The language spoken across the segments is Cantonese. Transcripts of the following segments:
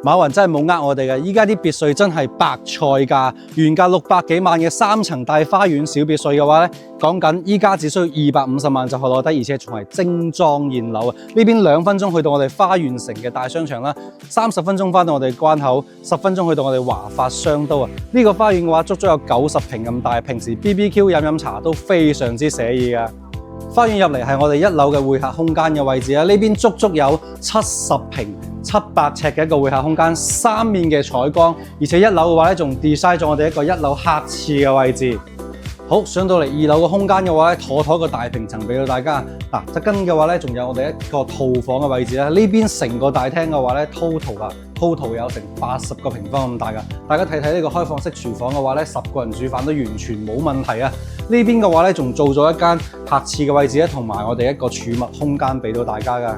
馬雲真係冇呃我哋嘅，依家啲別墅真係白菜價，原價600幾萬嘅3層大花園小別墅嘅話咧，講緊依家只需要250萬就可攞低，而且仲係精裝現樓啊！呢邊2分鐘去到我哋花園城嘅大商場啦，30分鐘翻到我哋關口，10分鐘去到我哋華發商都啊！呢個花園嘅話，足足有90平咁大，平時 BBQ 飲茶都非常之寫意㗎。花園入嚟係我哋1樓嘅會客空間嘅位置啦，呢邊足足有70平700尺嘅一個會客空間，3面嘅採光，而且1樓嘅話咧仲 design 咗我哋一個1樓客廁嘅位置。好，上到嚟2樓嘅空間嘅話咧，妥妥個大平層俾到大家。嗱，側跟嘅話咧，仲有我哋一個套房嘅位置啦。呢邊成個大廳嘅話咧 ，total 有成80個平方咁大噶。大家睇睇呢個開放式廚房嘅話咧，10個人煮飯都完全冇問題啊！呢邊嘅話咧，仲做咗一間客廁嘅位置咧，同埋我哋一個儲物空間俾到大家噶。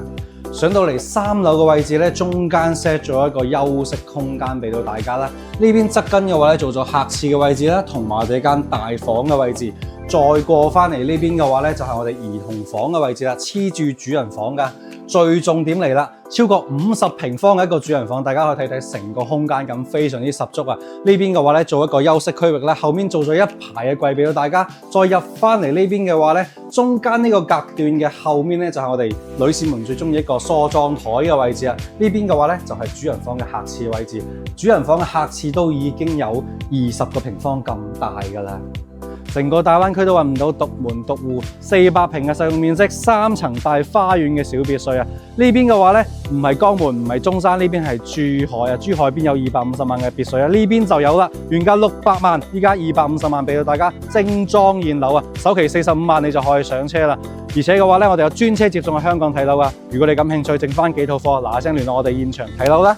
上到嚟3樓嘅位置咧，中間 set 咗一個休息空間俾到大家啦。呢邊側跟嘅話咧，做咗客廁嘅位置啦，同埋我哋間大房嘅位置。再過翻嚟呢邊嘅話咧，就係我哋兒童房嘅位置啦，黐住主人房噶。最重點嚟啦，超過50平方嘅一個主人房，大家可以睇睇成個空間感非常之十足啊！呢邊嘅話咧，做一個休息區域啦，後面做咗一排嘅櫃俾到大家。再入翻嚟呢邊嘅話咧，中間呢個隔斷嘅後面咧，就係我哋女士們最中意一個梳妝台嘅位置啊！呢邊嘅話咧，就係主人房嘅客廁位置。主人房嘅客廁都已經有20個平方咁大噶啦。成個大灣區都揾唔到獨門獨戶400平嘅實用面積3層大花園嘅小別墅啊！呢邊嘅話咧，唔係江門，唔係中山，呢邊係珠海啊！珠海邊有250萬嘅別墅啊，呢邊就有啦，原價600萬，依家250萬俾到大家精裝現樓啊！首期45萬你就可以上車啦！而且嘅話咧，我哋有專車接送去香港睇樓啊！如果你感興趣，剩翻幾套貨，嗱嗱聲聯絡我哋現場睇樓啦！